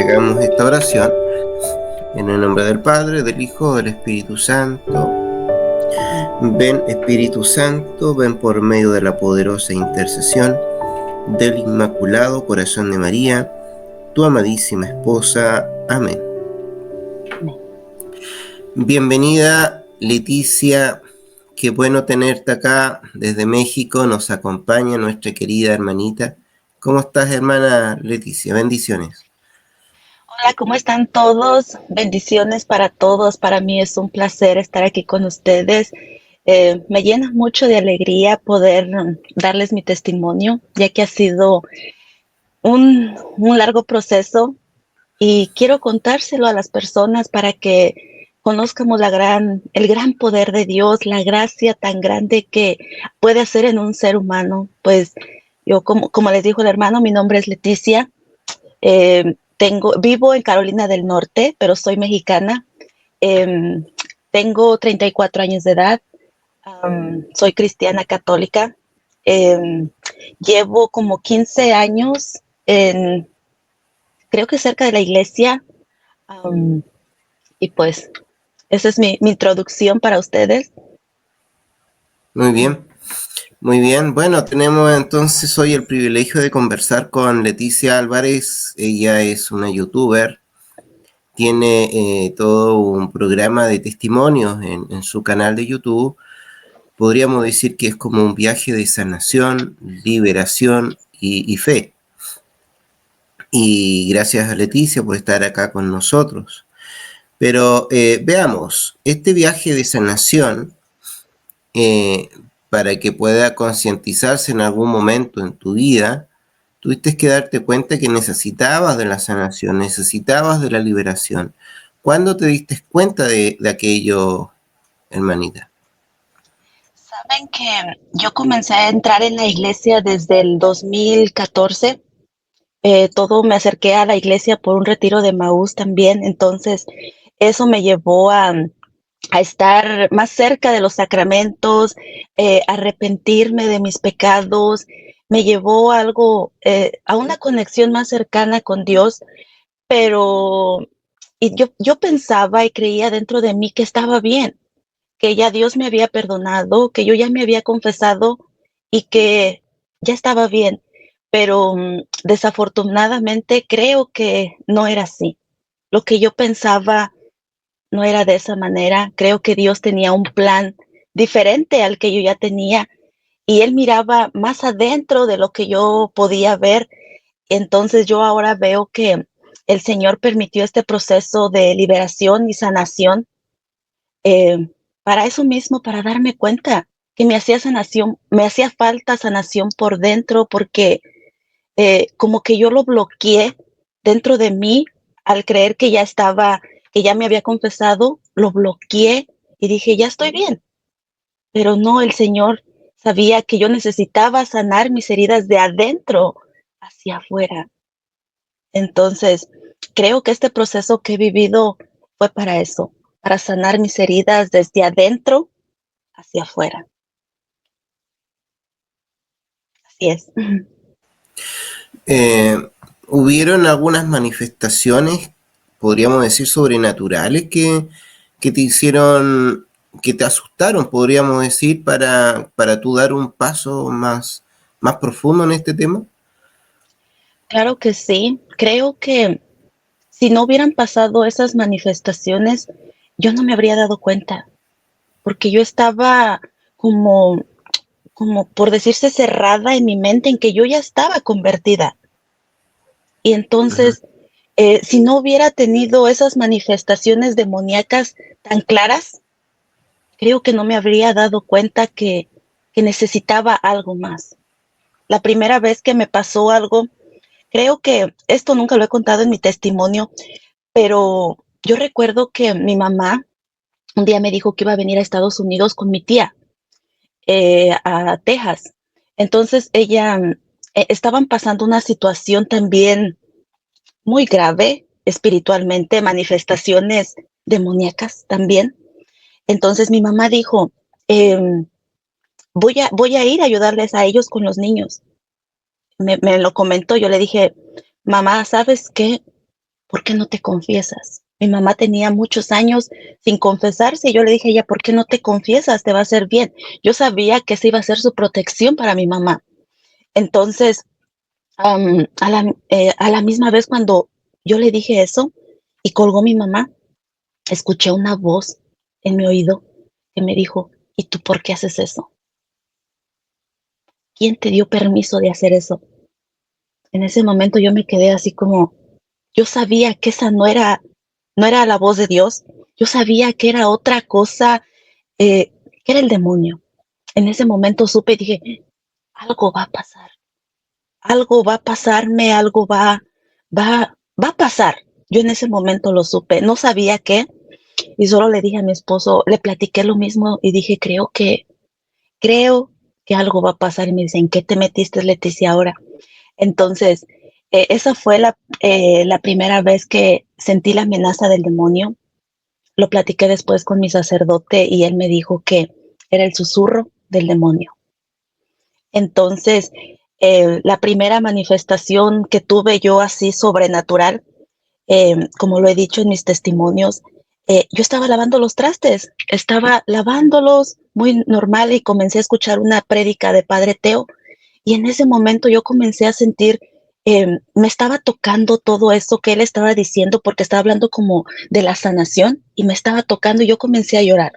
hagamos esta oración en el nombre del Padre, del Hijo, del Espíritu Santo. Ven, Espíritu Santo, ven por medio de la poderosa intercesión del Inmaculado Corazón de María, tu amadísima esposa. Amén. Bienvenida, Leticia. Qué bueno tenerte acá desde México. Nos acompaña nuestra querida hermanita. ¿Cómo estás, hermana Leticia? Bendiciones. Hola, ¿cómo están todos? Bendiciones para todos. Para mí es un placer estar aquí con ustedes. Me llena mucho de alegría poder darles mi testimonio, ya que ha sido un largo proceso y quiero contárselo a las personas para que conozcamos el gran poder de Dios, la gracia tan grande que puede hacer en un ser humano. Pues yo, como les dijo el hermano, mi nombre es Leticia. Vivo en Carolina del Norte, pero soy mexicana. Em, Tengo 34 años de edad. Soy cristiana católica. Em, Llevo como 15 años creo que cerca de la iglesia. am, y pues, esa es mi introducción para ustedes. Muy bien. Muy bien, bueno, tenemos entonces hoy el privilegio de conversar con Leticia Álvarez. Ella es una youtuber, tiene todo un programa de testimonios en su canal de YouTube. Podríamos decir que es como un viaje de sanación, liberación y fe. Y gracias a Leticia por estar acá con nosotros. Pero veamos, este viaje de sanación, eh, para que pueda concientizarse en algún momento en tu vida, tuviste que darte cuenta que necesitabas de la sanación, necesitabas de la liberación. ¿Cuándo te diste cuenta de aquello, hermanita? Saben que yo comencé a entrar en la iglesia desde el 2014. Todo me acerqué a la iglesia por un retiro de Maús también, entonces eso me llevó a estar más cerca de los sacramentos, arrepentirme de mis pecados, me llevó a a una conexión más cercana con Dios, pero yo pensaba y creía dentro de mí que estaba bien, que ya Dios me había perdonado, que yo ya me había confesado y que ya estaba bien, pero desafortunadamente creo que no era así. Lo que yo pensaba no era de esa manera. Creo que Dios tenía un plan diferente al que yo ya tenía y Él miraba más adentro de lo que yo podía ver. Entonces yo ahora veo que el Señor permitió este proceso de liberación y sanación, eh, para eso mismo, para darme cuenta que me hacía falta sanación por dentro, porque como que yo lo bloqueé dentro de mí al creer que ya me había confesado, lo bloqueé y dije, ya estoy bien. Pero no, el Señor sabía que yo necesitaba sanar mis heridas de adentro hacia afuera. Entonces, creo que este proceso que he vivido fue para eso, para sanar mis heridas desde adentro hacia afuera. Así es. Eh, ¿Hubieron algunas manifestaciones, podríamos decir, sobrenaturales que te hicieron, que te asustaron, podríamos decir, para tú dar un paso más profundo en este tema? Claro que sí. Creo que si no hubieran pasado esas manifestaciones, yo no me habría dado cuenta, porque yo estaba como, como por decirse cerrada en mi mente en que yo ya estaba convertida. Y Ujú. entonces, si no hubiera tenido esas manifestaciones demoníacas tan claras, creo que no me habría dado cuenta que necesitaba algo más. La primera vez que me pasó algo, creo que esto nunca lo he contado en mi testimonio, pero yo recuerdo que mi mamá un día me dijo que iba a venir a Estados Unidos con mi tía, a Texas. Entonces estaban pasando una situación también muy grave espiritualmente, manifestaciones demoníacas también. Entonces mi mamá dijo, em, voy a ir a ayudarles a ellos con los niños. Me lo comentó, yo le dije, mamá, ¿sabes qué? ¿por qué no te confiesas? Mi mamá tenía muchos años sin confesarse y yo le dije a ella, ¿por qué no te confiesas? Te va a hacer bien. Yo sabía que esa iba a ser su protección para mi mamá. Entonces, a la misma vez cuando yo le dije eso y colgó mi mamá, escuché una voz en mi oído que me dijo, ¿y tú por qué haces eso? ¿Quién te dio permiso de hacer eso? En ese momento yo me quedé así como, yo sabía que esa no era la voz de Dios, yo sabía que era otra cosa, que era el demonio. En ese momento supe y dije, algo va a pasar, algo va a pasarme, va a pasar. Yo en ese momento lo supe, no sabía qué, y solo le dije a mi esposo, le platiqué lo mismo y dije, creo que algo va a pasar. Y me dice, ¿en qué te metiste, Leticia, ahora? Entonces, esa fue la primera vez que sentí la amenaza del demonio. Lo platiqué después con mi sacerdote y él me dijo que era el susurro del demonio. Entonces, la primera manifestación que tuve yo así sobrenatural, como lo he dicho en mis testimonios, yo estaba lavando los trastes, estaba lavándolos muy normal y comencé a escuchar una prédica de Padre Teo y en ese momento yo comencé a sentir, me estaba tocando todo eso que él estaba diciendo porque estaba hablando como de la sanación y me estaba tocando y yo comencé a llorar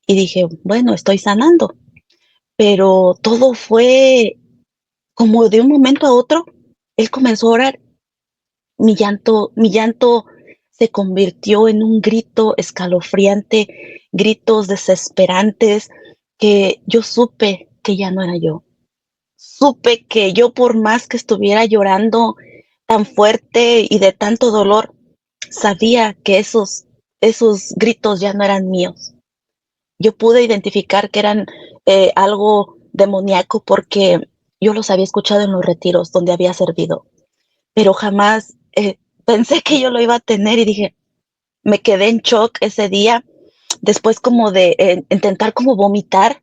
y dije, bueno, estoy sanando, pero todo fue como de un momento a otro, él comenzó a orar, mi llanto se convirtió en un grito escalofriante, gritos desesperantes, que yo supe que ya no era yo. Supe que yo por más que estuviera llorando tan fuerte y de tanto dolor, sabía que esos gritos ya no eran míos. Yo pude identificar que eran algo demoníaco porque yo los había escuchado en los retiros donde había servido, pero jamás pensé que yo lo iba a tener y dije, me quedé en shock ese día, después como de intentar como vomitar,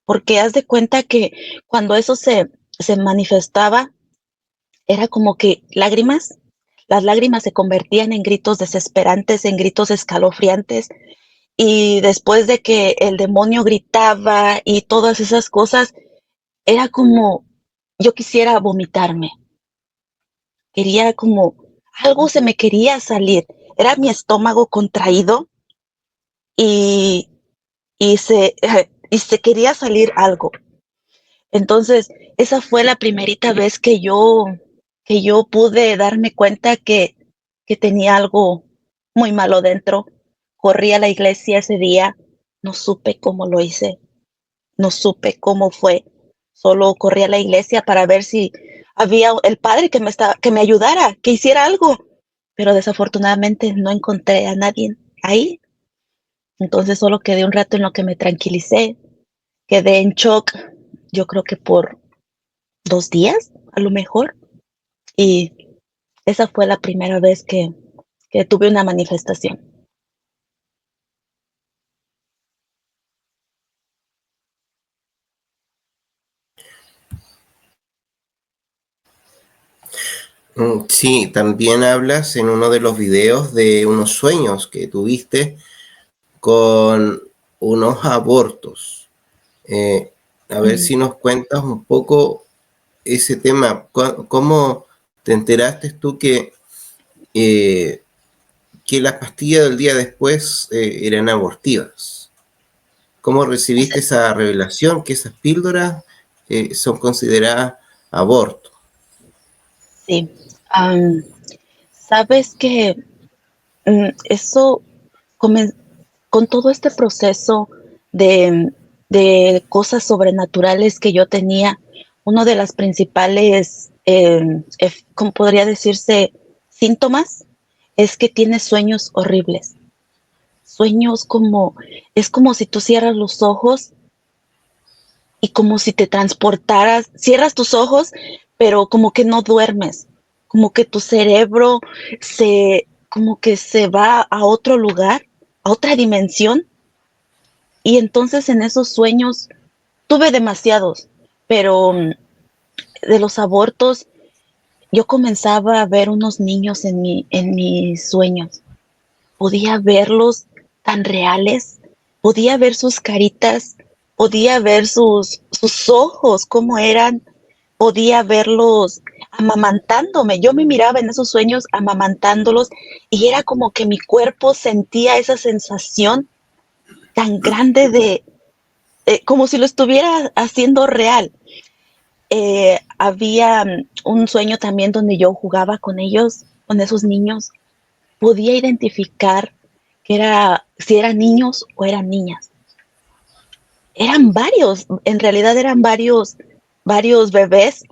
porque haz de cuenta que cuando eso se manifestaba, era como que lágrimas, las lágrimas se convertían en gritos desesperantes, en gritos escalofriantes, y después de que el demonio gritaba y todas esas cosas, era como yo quisiera vomitarme, quería como algo se me quería salir, era mi estómago contraído y, y se quería salir algo. Entonces, esa fue la primerita vez que yo pude darme cuenta que tenía algo muy malo dentro. Corrí a la iglesia ese día, no supe cómo lo hice, no supe cómo fue. Solo corrí a la iglesia para ver si había el padre que me ayudara, que hiciera algo. Pero desafortunadamente no encontré a nadie ahí. Entonces solo quedé un rato en lo que me tranquilicé, quedé en shock, yo creo que por 2 días, a lo mejor. Y esa fue la primera vez que tuve una manifestación. Sí, también hablas en uno de los videos de unos sueños que tuviste con unos abortos. Eh, a ver Mm, si nos cuentas un poco ese tema. ¿Cómo te enteraste tú eh, que las pastillas del día después eran abortivas? ¿Cómo recibiste ese- esa revelación que esas píldoras son consideradas aborto? sí. Am, Sabes que eso comen- con todo este proceso de, de cosas sobrenaturales que yo tenía, uno de las principales, como podría decirse, síntomas es que tienes sueños horribles. Sueños como, es como si tú cierras los ojos y como si te transportaras, cierras tus ojos, pero como que no duermes, como que tu cerebro como que se va a otro lugar, a otra dimensión, y entonces en esos sueños tuve demasiados, pero de los abortos yo comenzaba a ver unos niños en mis sueños. Podía verlos tan reales, podía ver sus caritas, podía ver sus ojos, cómo eran, podía verlos amamantándome. Yo me miraba en esos sueños amamantándolos y era como que mi cuerpo sentía esa sensación tan grande de, como si lo estuviera haciendo real. Había un sueño también donde yo jugaba con ellos, con esos niños. Podía identificar que era, si eran niños o eran niñas. Eran varios, en realidad eran varios bebés.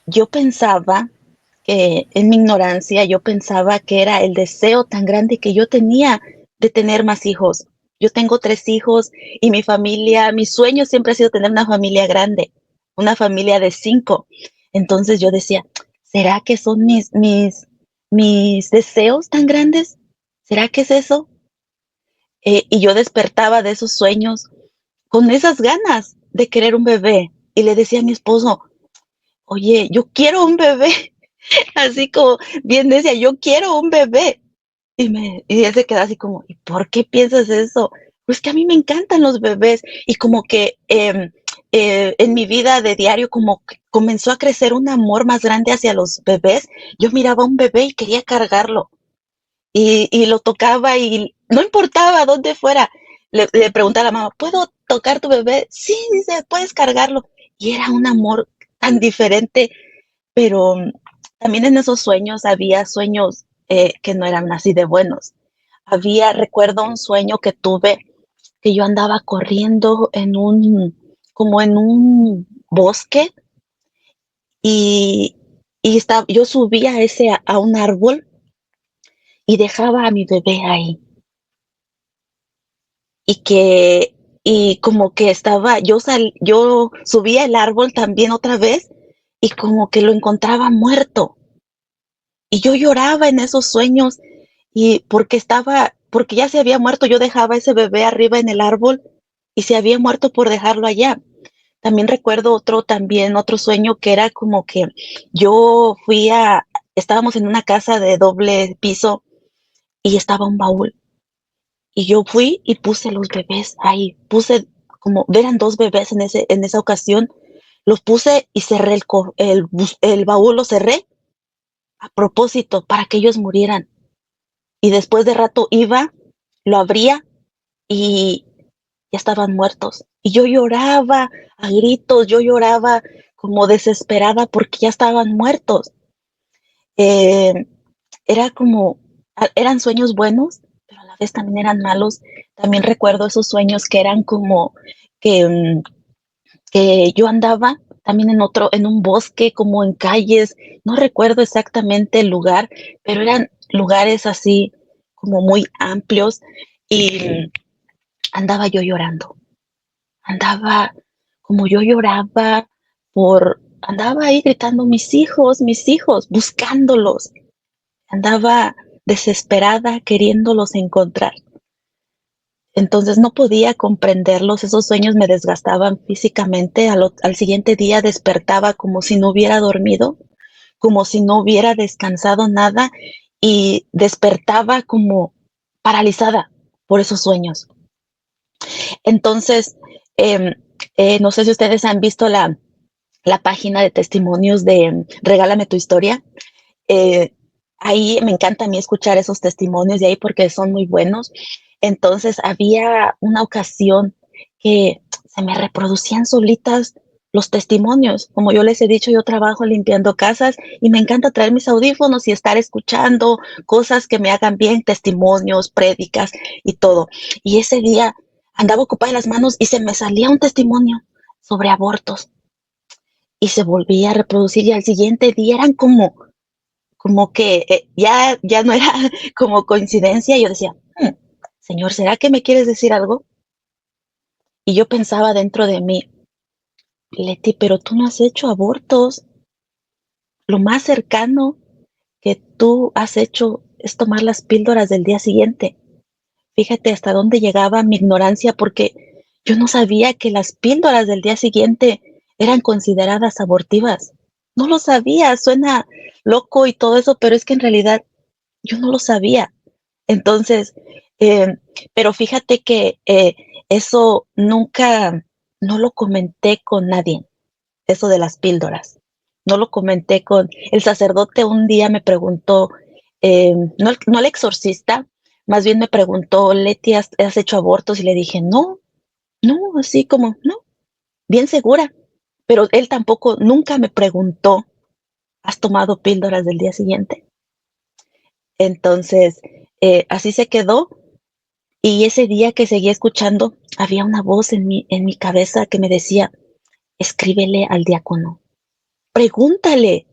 Yo pensaba que en mi ignorancia, yo pensaba que era el deseo tan grande que yo tenía de tener más hijos. Yo tengo 3 hijos y mi familia, mi sueño siempre ha sido tener una familia grande, una familia de 5. Entonces yo decía, ¿será que son mis deseos tan grandes? ¿Será que es eso? Y yo despertaba de esos sueños con esas ganas de querer un bebé. Y le decía a mi esposo, oye, yo quiero un bebé. Así como bien decía, yo quiero un bebé. Y él se queda así como, ¿y por qué piensas eso? Pues que a mí me encantan los bebés. Y como que en mi vida de diario, como que comenzó a crecer un amor más grande hacia los bebés. Yo miraba a un bebé y quería cargarlo. Y lo tocaba y no importaba dónde fuera. Le preguntaba a la mamá, ¿puedo tocar tu bebé? Sí, dice, puedes cargarlo. Y era un amor tan diferente, pero también en esos sueños había sueños que no eran así de buenos. Recuerdo un sueño que tuve, que yo andaba corriendo como en un bosque y, yo subía a un árbol y dejaba a mi bebé ahí. Y que, y como que yo subía el árbol también otra vez y como que lo encontraba muerto. Y yo lloraba en esos sueños y porque ya se había muerto, yo dejaba ese bebé arriba en el árbol y se había muerto por dejarlo allá. También recuerdo otro sueño que era como que yo estábamos en una casa de doble piso y estaba un baúl. Y yo fui y puse los bebés ahí. Eran 2 bebés en esa ocasión. Los puse y cerré el baúl, lo cerré a propósito para que ellos murieran. Y después de rato lo abría y ya estaban muertos. Y yo lloraba a gritos, yo lloraba como desesperada porque ya estaban muertos. Eh, era como, eran sueños buenos, pero a la vez también eran malos. También recuerdo esos sueños que eran como que, que yo andaba también en un bosque, como en calles, no recuerdo exactamente el lugar, pero eran lugares así como muy amplios y andaba yo llorando, andaba como yo lloraba andaba ahí gritando mis hijos, buscándolos, andaba desesperada queriéndolos encontrar. Entonces no podía comprenderlos, esos sueños me desgastaban físicamente, al siguiente día despertaba como si no hubiera dormido, como si no hubiera descansado nada y despertaba como paralizada por esos sueños. Entonces, no sé si ustedes han visto la página de testimonios de Regálame tu historia. Eh, Ahí me encanta a mí escuchar esos testimonios de ahí porque son muy buenos. Entonces había una ocasión que se me reproducían solitas los testimonios. Como yo les he dicho, yo trabajo limpiando casas y me encanta traer mis audífonos y estar escuchando cosas que me hagan bien, testimonios, prédicas y todo. Y ese día andaba ocupada en las manos y se me salía un testimonio sobre abortos y se volvía a reproducir y al siguiente día eran como que ya no era como coincidencia. Yo decía, Señor, ¿será que me quieres decir algo? Y yo pensaba dentro de mí, Leti, pero tú no has hecho abortos. Lo más cercano que tú has hecho es tomar las píldoras del día siguiente. Fíjate hasta dónde llegaba mi ignorancia porque yo no sabía que las píldoras del día siguiente eran consideradas abortivas. No lo sabía, suena loco y todo eso, pero es que en realidad yo no lo sabía. Entonces, eh, pero fíjate que eso nunca, no lo comenté con nadie, eso de las píldoras. No lo comenté con el sacerdote. Un día me preguntó, no, no el exorcista, más bien me preguntó, Leti, ¿has hecho abortos? Y le dije, no, no, así como, no, bien segura. Pero él tampoco, nunca me preguntó, ¿has tomado píldoras del día siguiente? Entonces, así se quedó. Y ese día que seguía escuchando, había una voz en mi cabeza que me decía, escríbele al diácono, pregúntale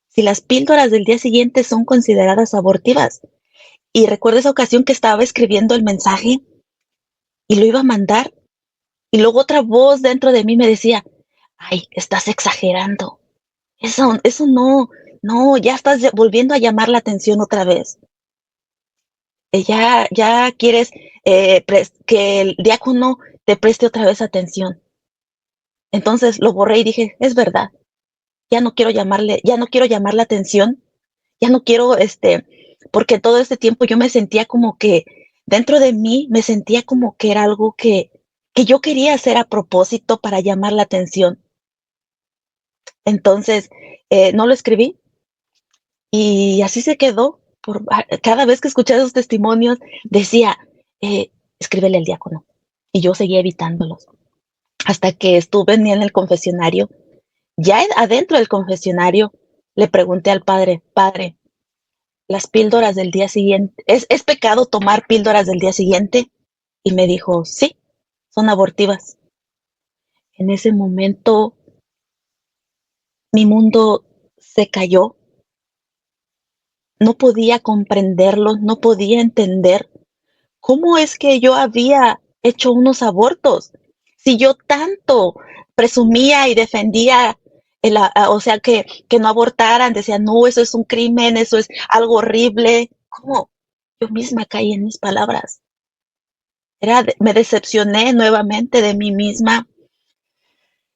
si las píldoras del día siguiente son consideradas abortivas. Y recuerdo esa ocasión que estaba escribiendo el mensaje y lo iba a mandar, y luego otra voz dentro de mí me decía, ay, estás exagerando. Eso no, no, ya estás volviendo a llamar la atención otra vez. Ya quieres que el diácono te preste otra vez atención. Entonces lo borré y dije, es verdad, ya no quiero llamar la atención, ya no quiero, porque todo este tiempo yo me sentía como que dentro de mí me sentía como que era algo que yo quería hacer a propósito para llamar la atención. Entonces, no lo escribí y así se quedó. Cada vez que escuchaba esos testimonios, decía, escríbele al diácono. Y yo seguía evitándolos. Hasta que estuve en el confesionario. Ya adentro del confesionario, le pregunté al padre, padre, las píldoras del día siguiente, ¿es pecado tomar píldoras del día siguiente? Y me dijo, sí, son abortivas. En ese momento mi mundo se cayó, no podía comprenderlo, no podía entender cómo es que yo había hecho unos abortos. Si yo tanto presumía y defendía, o sea, que no abortaran, decía, no, eso es un crimen, eso es algo horrible. ¿Cómo? Yo misma caí en mis palabras. Me decepcioné nuevamente de mí misma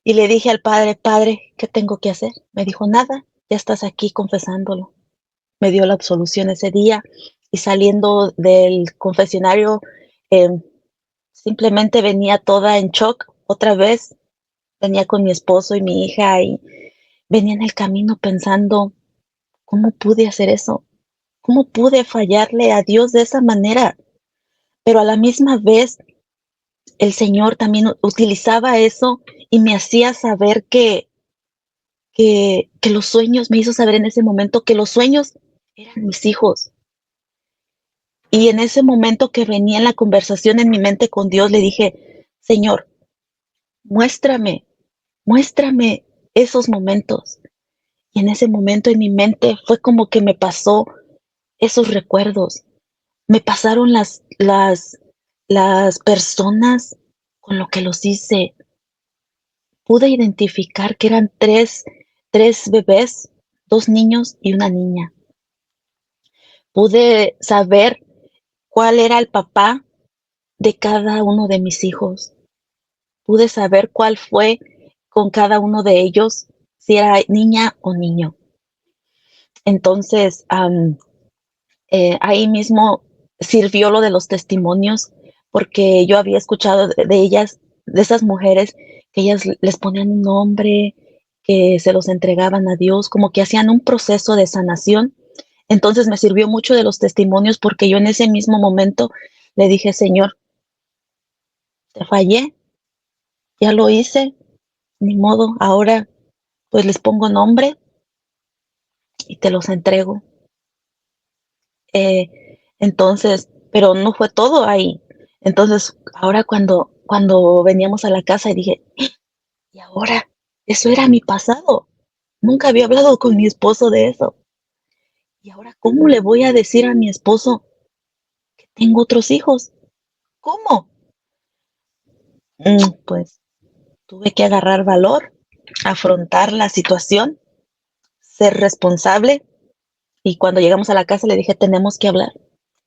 y le dije al padre, padre, ¿qué tengo que hacer? Me dijo, nada, ya estás aquí confesándolo. Me dio la absolución ese día y saliendo del confesionario, eh, simplemente venía toda en shock otra vez. Venía con mi esposo y mi hija y venía en el camino pensando, ¿cómo pude hacer eso? ¿Cómo pude fallarle a Dios de esa manera? Pero a la misma vez el Señor también utilizaba eso y me hacía saber que los sueños, me hizo saber en ese momento que los sueños eran mis hijos. Y en ese momento que venía en la conversación en mi mente con Dios, le dije, Señor, muéstrame, muéstrame esos momentos. Y en ese momento en mi mente fue como que me pasó esos recuerdos. Me pasaron las personas con lo que los hice. Pude identificar que eran tres bebés, dos niños y una niña. Pude saber cuál era el papá de cada uno de mis hijos. Pude saber cuál fue con cada uno de ellos, si era niña o niño. Entonces, ahí mismo sirvió lo de los testimonios, porque yo había escuchado de ellas, de esas mujeres, que ellas les ponían un nombre, que se los entregaban a Dios, como que hacían un proceso de sanación. Entonces me sirvió mucho de los testimonios porque yo en ese mismo momento le dije, Señor, te fallé, ya lo hice, ni modo, ahora pues les pongo nombre y te los entrego. Eh, entonces, pero no fue todo ahí. Entonces, ahora cuando veníamos a la casa y dije, y ahora, eso era mi pasado. Nunca había hablado con mi esposo de eso. Y ahora, ¿cómo le voy a decir a mi esposo que tengo otros hijos? ¿Cómo? Pues tuve que agarrar valor, afrontar la situación, ser responsable. Y cuando llegamos a la casa le dije, tenemos que hablar.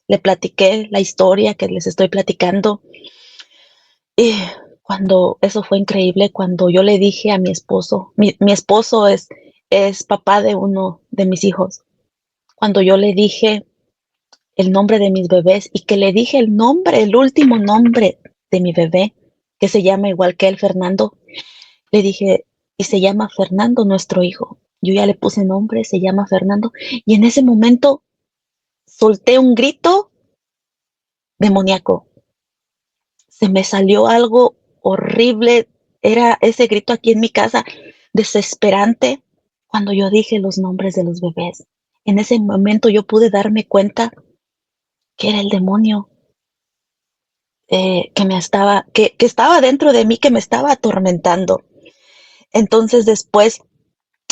Le platiqué la historia que les estoy platicando. Y cuando eso fue increíble, cuando yo le dije a mi esposo es es papá de uno de mis hijos. Cuando yo le dije el nombre de mis bebés y que le dije el nombre, el último nombre de mi bebé, que se llama igual que él, Fernando, le dije, y se llama Fernando, nuestro hijo. Yo ya le puse nombre, se llama Fernando, y en ese momento solté un grito demoníaco. Se me salió algo horrible, era ese grito aquí en mi casa, desesperante, cuando yo dije los nombres de los bebés. En ese momento yo pude darme cuenta que era el demonio que estaba dentro de mí, que me estaba atormentando. Entonces después,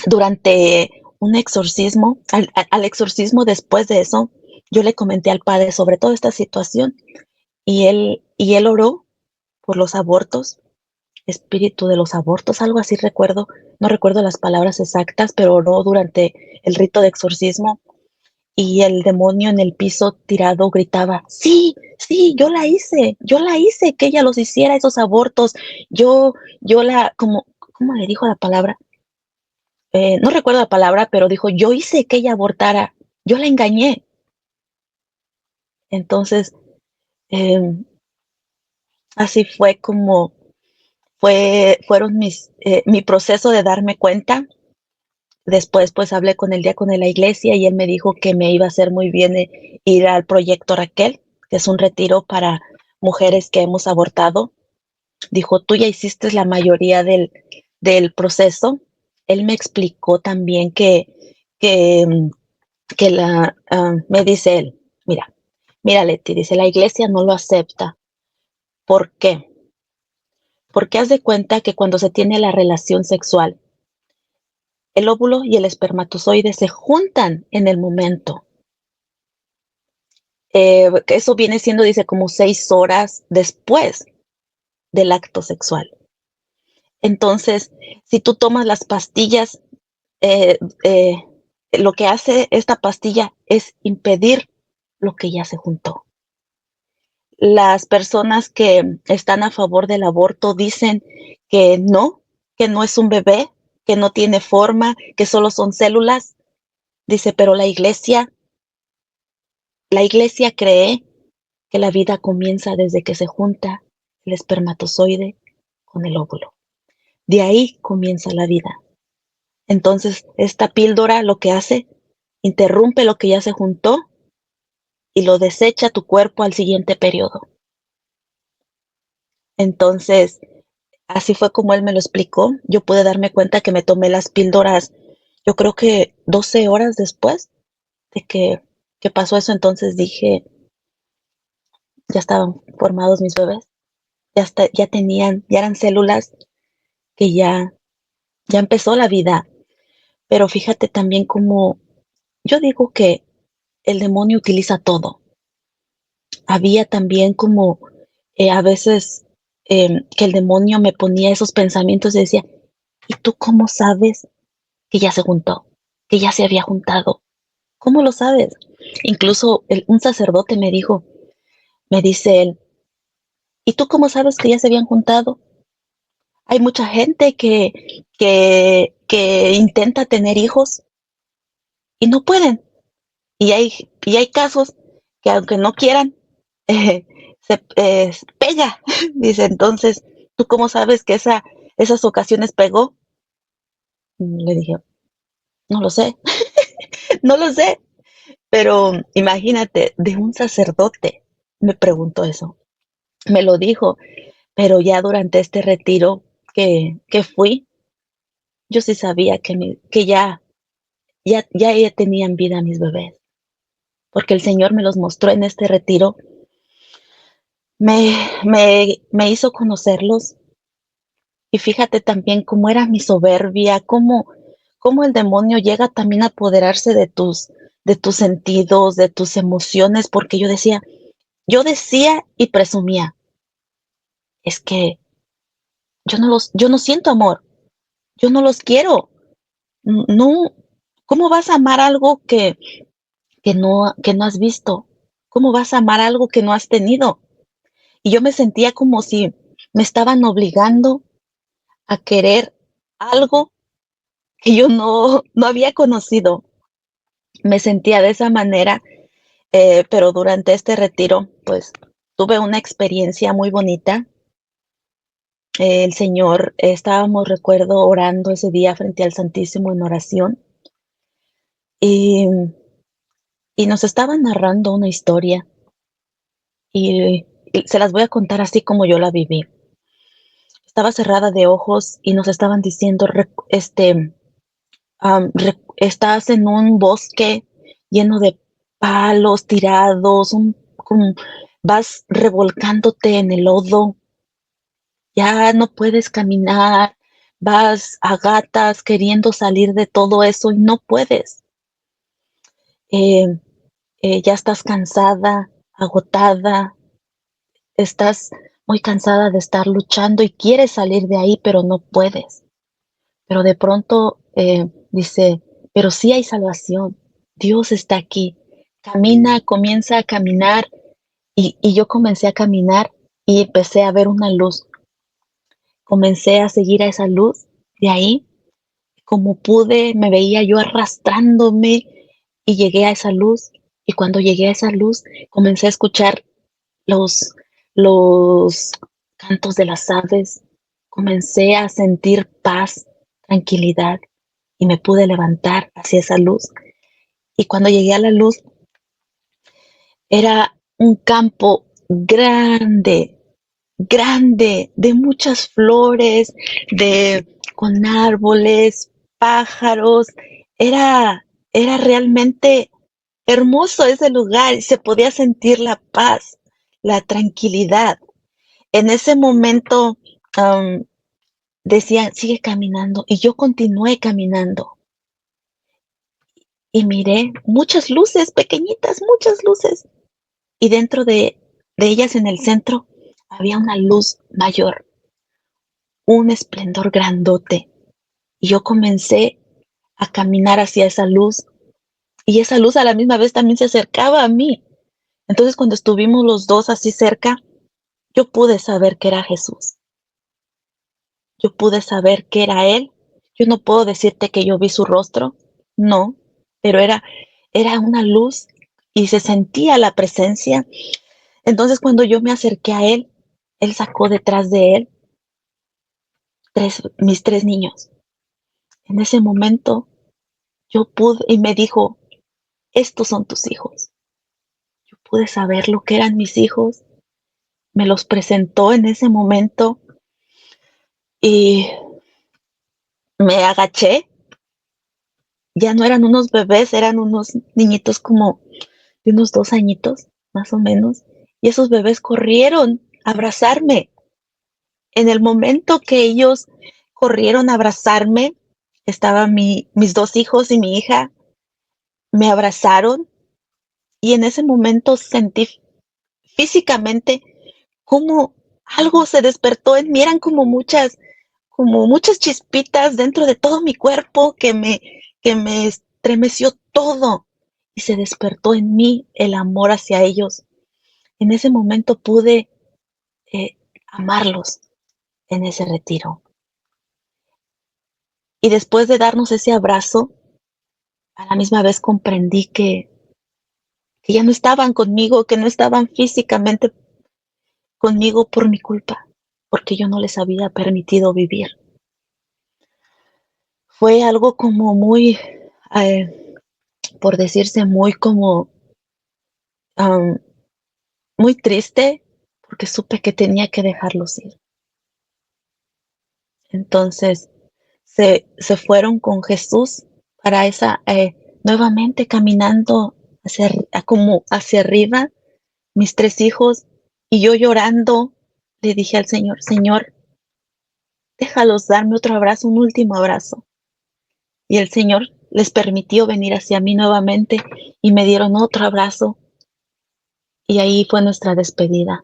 durante un exorcismo, al exorcismo después de eso, yo le comenté al padre sobre toda esta situación y él oró por los abortos, espíritu de los abortos, algo así recuerdo, no recuerdo las palabras exactas, pero oró durante el rito de exorcismo y el demonio en el piso tirado gritaba, sí, sí, yo la hice que ella los hiciera esos abortos, yo ¿cómo le dijo la palabra? No recuerdo la palabra, pero dijo, yo hice que ella abortara, yo la engañé. Entonces, eh, así fue como fueron mi proceso de darme cuenta. Después, pues hablé con el diácono de la iglesia y él me dijo que me iba a hacer muy bien ir al proyecto Raquel, que es un retiro para mujeres que hemos abortado. Dijo, tú ya hiciste la mayoría del proceso. Él me explicó también que, me dice él, mira Leti, dice, la iglesia no lo acepta. ¿Por qué? Porque haz de cuenta que cuando se tiene la relación sexual, el óvulo y el espermatozoide se juntan en el momento. Eso viene siendo, dice, como 6 horas después del acto sexual. Entonces, si tú tomas las pastillas, eh, eh, lo que hace esta pastilla es impedir lo que ya se juntó. Las personas que están a favor del aborto dicen que no es un bebé, que no tiene forma, que solo son células. Dice, pero la iglesia cree que la vida comienza desde que se junta el espermatozoide con el óvulo. De ahí comienza la vida. Entonces, esta píldora lo que hace, interrumpe lo que ya se juntó y lo desecha tu cuerpo al siguiente periodo. Entonces, así fue como él me lo explicó. Yo pude darme cuenta que me tomé las píldoras, yo creo que 12 horas después de que pasó eso. Entonces dije, ya estaban formados mis bebés, ya eran células que ya empezó la vida. Pero fíjate también como yo digo que el demonio utiliza todo. Había también como a veces que el demonio me ponía esos pensamientos y decía, ¿y tú cómo sabes que ya se juntó? Que ya se había juntado. ¿Cómo lo sabes? Incluso un sacerdote me dice él, ¿y tú cómo sabes que ya se habían juntado? Hay mucha gente que intenta tener hijos y no pueden. Y hay casos que aunque no quieran, eh, se pega. Dice, entonces, ¿tú cómo sabes que esas ocasiones pegó? Le dije, no lo sé, no lo sé. Pero imagínate, de un sacerdote me preguntó eso. Me lo dijo, pero ya durante este retiro que fui, yo sí sabía que ya tenían vida mis bebés, porque el Señor me los mostró en este retiro. Me hizo conocerlos y fíjate también cómo era mi soberbia, cómo el demonio llega también a apoderarse de tus sentidos, de tus emociones, porque yo decía y presumía, es que yo no siento amor, yo no los quiero, no, ¿cómo vas a amar algo que no has visto? ¿Cómo vas a amar algo que no has tenido? Y yo me sentía como si me estaban obligando a querer algo que yo no había conocido. Me sentía de esa manera, pero durante este retiro, pues tuve una experiencia muy bonita. El Señor, estábamos, recuerdo, orando ese día frente al Santísimo en oración y, y nos estaba narrando una historia y se las voy a contar así como yo la viví. Estaba cerrada de ojos y nos estaban diciendo, estás en un bosque lleno de palos tirados, vas revolcándote en el lodo, ya no puedes caminar, vas a gatas queriendo salir de todo eso y no puedes. Eh, ya estás cansada, agotada, estás muy cansada de estar luchando y quieres salir de ahí, pero no puedes. Pero de pronto dice, pero sí hay salvación, Dios está aquí. Camina, comienza a caminar y yo comencé a caminar y empecé a ver una luz. Comencé a seguir a esa luz. De ahí, como pude, me veía yo arrastrándome y llegué a esa luz. Y cuando llegué a esa luz, comencé a escuchar los, los cantos de las aves. Comencé a sentir paz, tranquilidad y me pude levantar hacia esa luz. Y cuando llegué a la luz, era un campo grande, grande, de muchas flores, con árboles, pájaros. Era, era realmente hermoso ese lugar y se podía sentir la paz, la tranquilidad. En ese momento um, decían, sigue caminando y yo continué caminando y miré muchas luces pequeñitas, muchas luces y dentro de ellas en el centro había una luz mayor, un esplendor grandote. Y yo comencé a caminar hacia esa luz y esa luz a la misma vez también se acercaba a mí. Entonces cuando estuvimos los dos así cerca, yo pude saber que era Jesús. Yo pude saber que era Él. Yo no puedo decirte que yo vi su rostro, no, pero era una luz y se sentía la presencia. Entonces cuando yo me acerqué a Él, Él sacó detrás de Él mis tres niños. En ese momento yo pude y me dijo, estos son tus hijos. Yo pude saber lo que eran mis hijos, me los presentó en ese momento y me agaché. Ya no eran unos bebés, eran unos niñitos como de unos 2 añitos, más o menos. Y esos bebés corrieron a abrazarme. En el momento que ellos corrieron a abrazarme, estaban mis dos hijos y mi hija, me abrazaron y en ese momento sentí físicamente como algo se despertó en mí, eran como muchas chispitas dentro de todo mi cuerpo que me estremeció todo y se despertó en mí el amor hacia ellos. En ese momento pude eh, amarlos en ese retiro. Y después de darnos ese abrazo, a la misma vez comprendí que ya no estaban conmigo, que no estaban físicamente conmigo por mi culpa, porque yo no les había permitido vivir. Fue algo como muy, eh, por decirse, muy como, um, muy triste, porque supe que tenía que dejarlos ir. Entonces se fueron con Jesús para nuevamente caminando como hacia arriba, mis tres hijos, y yo llorando, le dije al Señor, Señor, déjalos darme otro abrazo, un último abrazo. Y el Señor les permitió venir hacia mí nuevamente y me dieron otro abrazo y ahí fue nuestra despedida.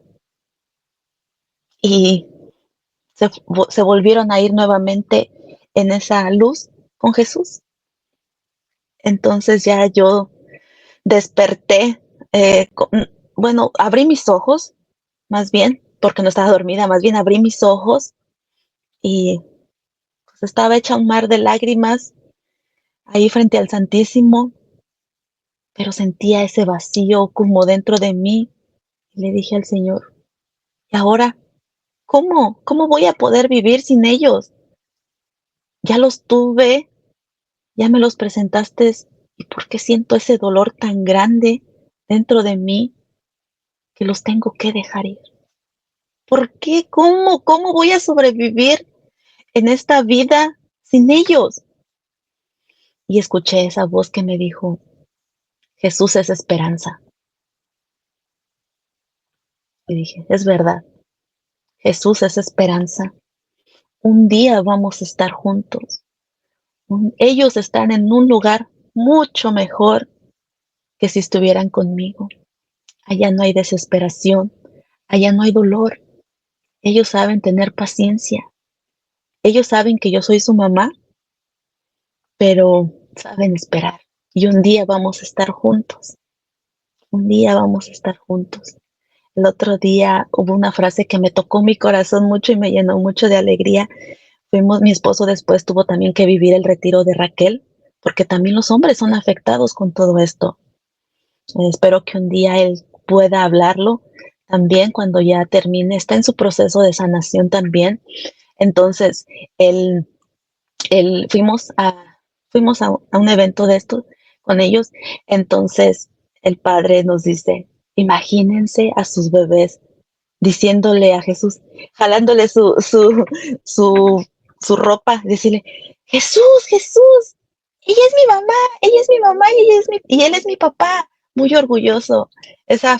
Y se volvieron a ir nuevamente en esa luz con Jesús. Entonces ya yo desperté, bueno, abrí mis ojos, más bien, porque no estaba dormida, más bien abrí mis ojos y pues estaba hecha un mar de lágrimas ahí frente al Santísimo, pero sentía ese vacío como dentro de mí. Y le dije al Señor, ¿y ahora cómo? ¿Cómo voy a poder vivir sin ellos? Ya los tuve, ya me los presentaste, ¿y por qué siento ese dolor tan grande dentro de mí que los tengo que dejar ir? ¿Por qué? ¿Cómo? ¿Cómo voy a sobrevivir en esta vida sin ellos? Y escuché esa voz que me dijo, Jesús es esperanza. Y dije, es verdad, Jesús es esperanza. Un día vamos a estar juntos. Ellos están en un lugar mucho mejor que si estuvieran conmigo. Allá no hay desesperación, allá no hay dolor. Ellos saben tener paciencia. Ellos saben que yo soy su mamá, pero saben esperar. Y un día vamos a estar juntos. Un día vamos a estar juntos. El otro día hubo una frase que me tocó mi corazón mucho y me llenó mucho de alegría. Mi esposo después tuvo también que vivir el retiro de Raquel, porque también los hombres son afectados con todo esto. Espero que un día él pueda hablarlo también cuando ya termine, está en su proceso de sanación también. Entonces, él, él fuimos a un evento de esto con ellos. Entonces, el padre nos dice, imagínense a sus bebés diciéndole a Jesús, jalándole su, su ropa, decirle, Jesús, Jesús, ella es mi mamá y él es mi papá, muy orgulloso. Esa,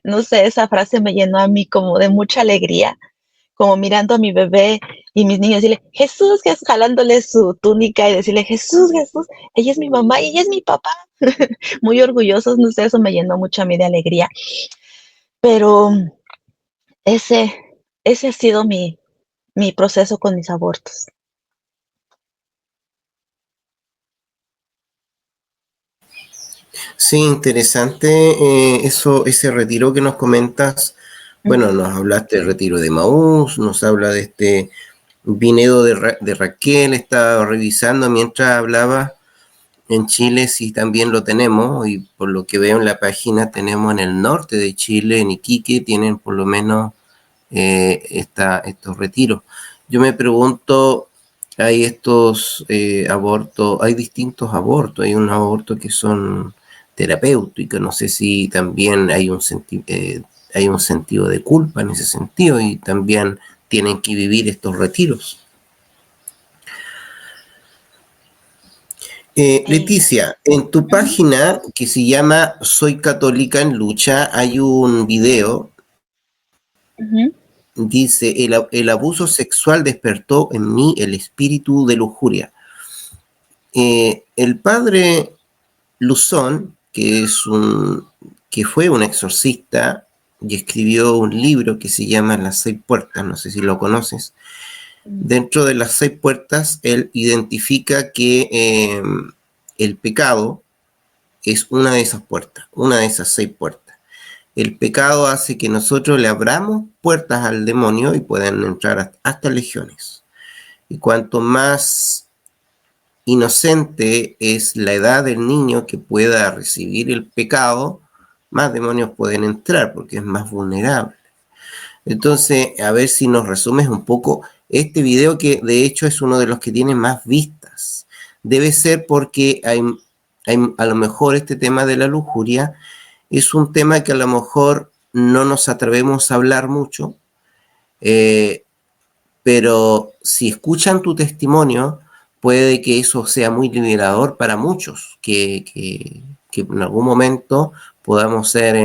no sé, esa frase me llenó a mí como de mucha alegría, como mirando a mi bebé y mis niños, decirle, Jesús, Jesús, jalándole su túnica y decirle, Jesús, Jesús, ella es mi mamá y ella es mi papá. Muy orgullosos, no sé, eso me llenó mucho a mí de alegría. Pero ese, ese ha sido mi proceso con mis abortos. Sí, interesante ese retiro que nos comentas. Bueno, Ujú, nos hablaste del retiro de Maús, nos habla de este vinedo de Raquel, estaba revisando mientras hablaba. En Chile sí también lo tenemos y por lo que veo en la página tenemos en el norte de Chile, en Iquique, tienen por lo menos estos retiros. Yo me pregunto, hay estos abortos, hay distintos abortos, hay un aborto que son terapéuticos, no sé si también hay un sentido de culpa en ese sentido y también tienen que vivir estos retiros. eh, Leticia, en tu ujú, página que se llama Soy Católica en Lucha, hay un video, ujú, dice, el abuso sexual despertó en mí el espíritu de lujuria. El padre Luzón, que fue un exorcista y escribió un libro que se llama Las Seis Puertas, no sé si lo conoces. mm, Dentro de las seis puertas, él identifica que el pecado es una de esas puertas, una de esas seis puertas. El pecado hace que nosotros le abramos puertas al demonio y puedan entrar hasta legiones. Y cuanto más inocente es la edad del niño que pueda recibir el pecado, más demonios pueden entrar porque es más vulnerable. Entonces, a ver si nos resumes un poco este video que de hecho es uno de los que tiene más vistas. Debe ser porque hay a lo mejor este tema de la lujuria es un tema que a lo mejor no nos atrevemos a hablar mucho, eh, pero si escuchan tu testimonio, puede que eso sea muy liberador para muchos, que en algún momento podamos ser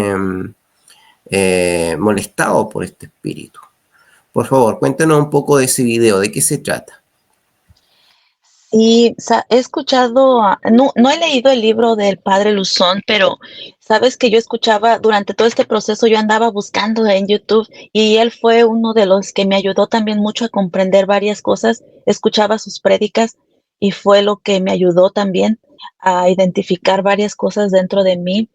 molestados por este espíritu. Por favor, cuéntanos un poco de ese video, ¿de qué se trata? y he escuchado, no he leído el libro del padre Luzón, pero sabes que yo escuchaba durante todo este proceso, yo andaba buscando en YouTube y él fue uno de los que me ayudó también mucho a comprender varias cosas. Escuchaba sus prédicas y fue lo que me ayudó también a identificar varias cosas dentro de mí.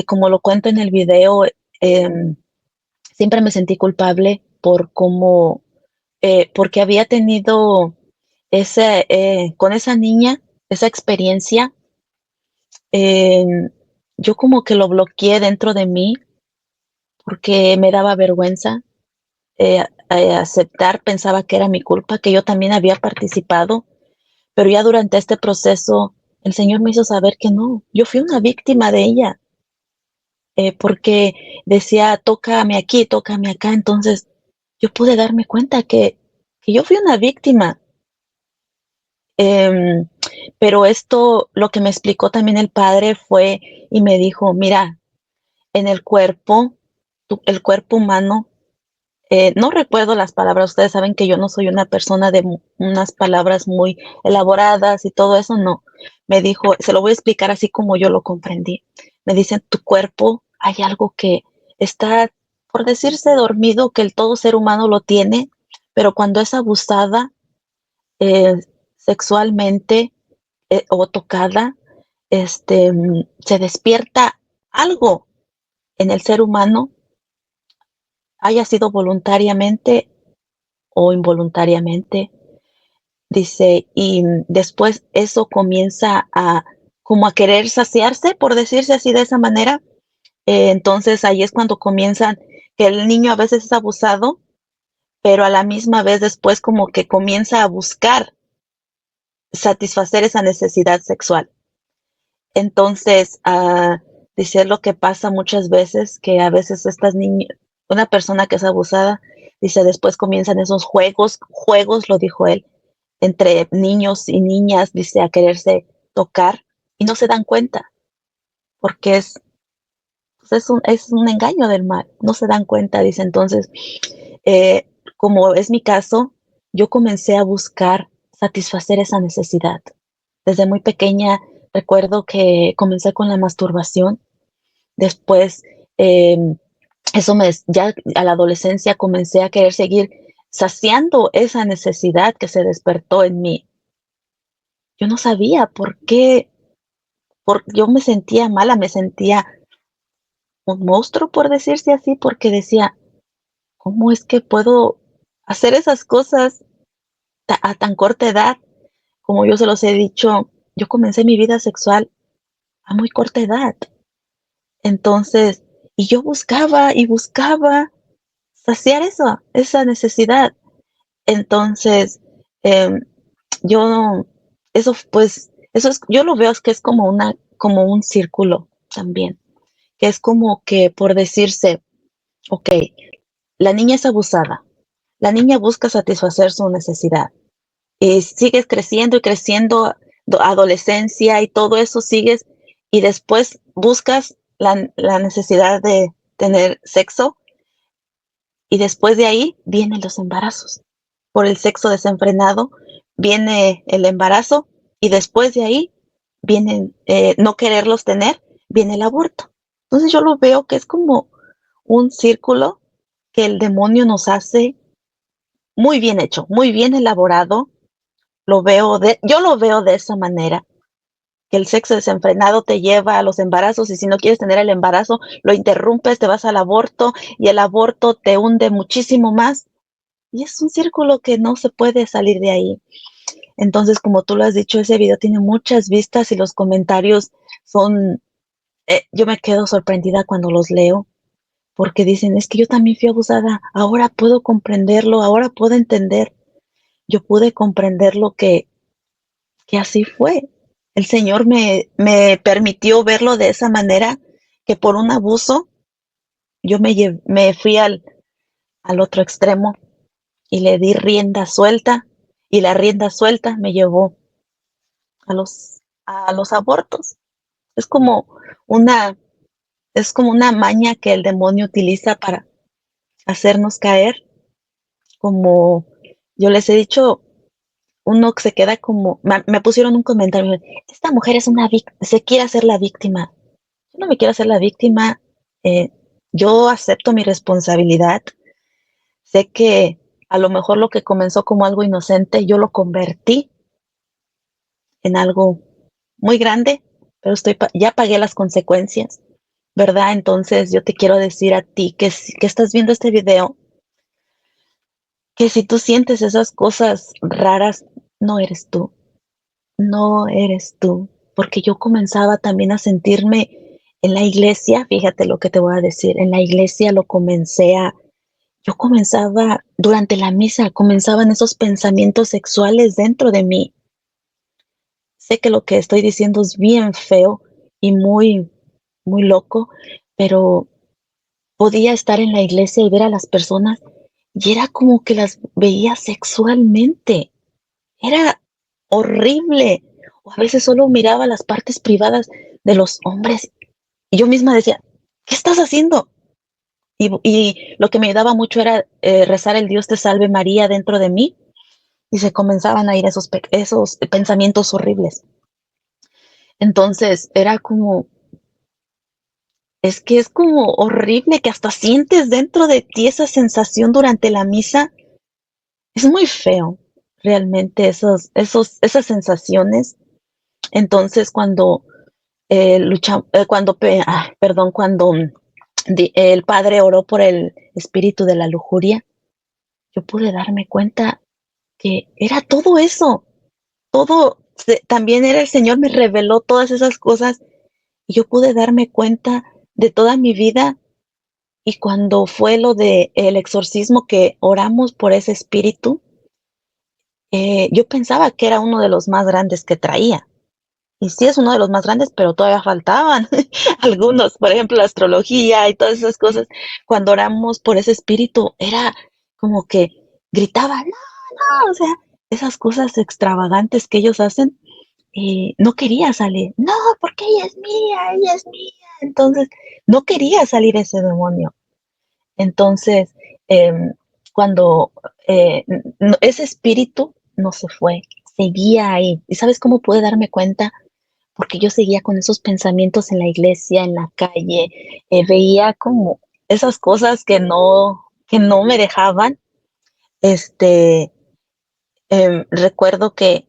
Como lo cuento en el video, em, siempre me sentí culpable por cómo, porque había tenido con esa niña, esa experiencia, eh, yo como que lo bloqueé dentro de mí porque me daba vergüenza aceptar, pensaba que era mi culpa, que yo también había participado, pero ya durante este proceso el Señor me hizo saber que no, yo fui una víctima de ella, porque decía, tócame aquí, tócame acá, entonces yo pude darme cuenta que yo fui una víctima. Em, pero esto, lo que me explicó también el padre fue y me dijo, mira, en el cuerpo, el cuerpo humano, no recuerdo las palabras, ustedes saben que yo no soy una persona de unas palabras muy elaboradas y todo eso, no. Me dijo, se lo voy a explicar así como yo lo comprendí. Me dice, en tu cuerpo hay algo que está, por decirse, dormido, que el todo ser humano lo tiene, pero cuando es abusada eh, sexualmente o tocada, se despierta algo en el ser humano, haya sido voluntariamente o involuntariamente, dice, y después eso comienza a como a querer saciarse, por decirse así de esa manera. Entonces ahí es cuando comienzan, que el niño a veces es abusado, pero a la misma vez después como que comienza a buscar satisfacer esa necesidad sexual. Entonces, dice lo que pasa muchas veces, que a veces estas niñas, una persona que es abusada, dice, después comienzan esos juegos, lo dijo él, entre niños y niñas, dice, a quererse tocar y no se dan cuenta, porque pues es un engaño del mal, no se dan cuenta, dice. Entonces, como es mi caso, yo comencé a buscar satisfacer esa necesidad. Desde muy pequeña recuerdo que comencé con la masturbación, después ya a la adolescencia comencé a querer seguir saciando esa necesidad que se despertó en mí. Yo no sabía por qué, yo me sentía mala, me sentía un monstruo, por decirse así, porque decía, ¿cómo es que puedo hacer esas cosas a tan corta edad? Como yo se los he dicho, yo comencé mi vida sexual a muy corta edad. Entonces, y yo buscaba y buscaba saciar esa necesidad. Entonces, em, yo, eso pues, yo lo veo es que es como como un círculo también, que es como que por decirse, ok, la niña es abusada, la niña busca satisfacer su necesidad y sigues creciendo y creciendo, adolescencia y todo eso sigues y después buscas la necesidad de tener sexo y después de ahí vienen los embarazos. Por el sexo desenfrenado viene el embarazo y después de ahí vienen no quererlos tener, viene el aborto. Entonces yo lo veo que es como un círculo que el demonio nos hace muy bien hecho, muy bien elaborado. Yo lo veo de esa manera, que el sexo desenfrenado te lleva a los embarazos y si no quieres tener el embarazo, lo interrumpes, te vas al aborto y el aborto te hunde muchísimo más. Y es un círculo que no se puede salir de ahí. Entonces, como tú lo has dicho, ese video tiene muchas vistas y los comentarios son, yo me quedo sorprendida cuando los leo, porque dicen, es que yo también fui abusada, ahora puedo comprenderlo, ahora puedo entender, yo pude comprender lo que así fue. El Señor me permitió verlo de esa manera, que por un abuso yo me fui al otro extremo y le di rienda suelta y la rienda suelta me llevó a los abortos. Es como una, es como una maña que el demonio utiliza para hacernos caer, como yo les he dicho, uno se queda como, me pusieron un comentario, esta mujer es una víctima, se quiere hacer la víctima. Yo no me quiero hacer la víctima, eh, yo acepto mi responsabilidad, sé que a lo mejor lo que comenzó como algo inocente, yo lo convertí en algo muy grande, pero ya pagué las consecuencias, ¿verdad? Entonces yo te quiero decir a ti que estás viendo este video, que si tú sientes esas cosas raras, no eres tú. no eres tú, porque yo comenzaba también a sentirme en la iglesia, fíjate lo que te voy a decir, en la iglesia yo comenzaba durante la misa, comenzaban esos pensamientos sexuales dentro de mí. Sé que lo que estoy diciendo es bien feo y muy loco, pero podía estar en la iglesia y ver a las personas y era como que las veía sexualmente. Era horrible. O a veces solo miraba las partes privadas de los hombres y yo misma decía, ¿qué estás haciendo? Y lo que me ayudaba mucho era rezar el Dios te salve María dentro de mí y se comenzaban a ir esos pensamientos horribles. Entonces era como, es que es como horrible que hasta sientes dentro de ti esa sensación durante la misa. Es muy feo, realmente, esas sensaciones. Entonces, cuando el padre oró por el espíritu de la lujuria, yo pude darme cuenta que era todo eso, también era el Señor me reveló todas esas cosas y yo pude darme cuenta de toda mi vida. Y cuando fue lo de el exorcismo que oramos por ese espíritu, yo pensaba que era uno de los más grandes que traía. Y sí es uno de los más grandes, pero todavía faltaban algunos, por ejemplo, la astrología y todas esas cosas. Cuando oramos por ese espíritu, era como que gritaba, no, no, o sea, esas cosas extravagantes que ellos hacen, no quería salir. No, porque ella es mía, ella es mía. Entonces, no quería salir ese demonio. Entonces, em, cuando ese espíritu no se fue, seguía ahí. ¿Y sabes cómo pude darme cuenta? Porque yo seguía con esos pensamientos en la iglesia, en la calle, veía como esas cosas que no me dejaban. Este, recuerdo que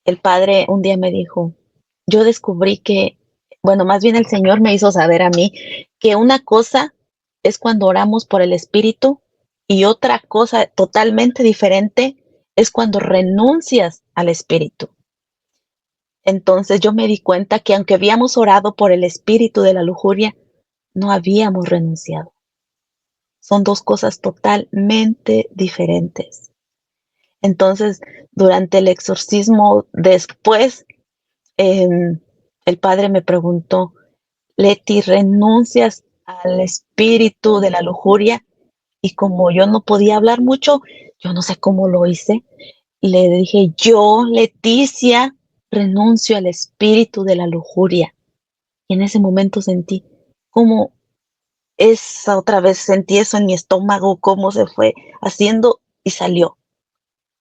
el padre un día me dijo, yo descubrí que, bueno, más bien el Señor me hizo saber a mí que una cosa es cuando oramos por el Espíritu y otra cosa totalmente diferente es cuando renuncias al Espíritu. Entonces yo me di cuenta que aunque habíamos orado por el espíritu de la lujuria, no habíamos renunciado. Son dos cosas totalmente diferentes. Entonces, durante el exorcismo, después, el padre me preguntó, Leti, ¿renuncias al espíritu de la lujuria? Y como yo no podía hablar mucho, yo no sé cómo lo hice, le dije, yo, Leticia, renuncio al espíritu de la lujuria. Y en ese momento sentí como esa otra vez, sentí eso en mi estómago, cómo se fue haciendo y salió.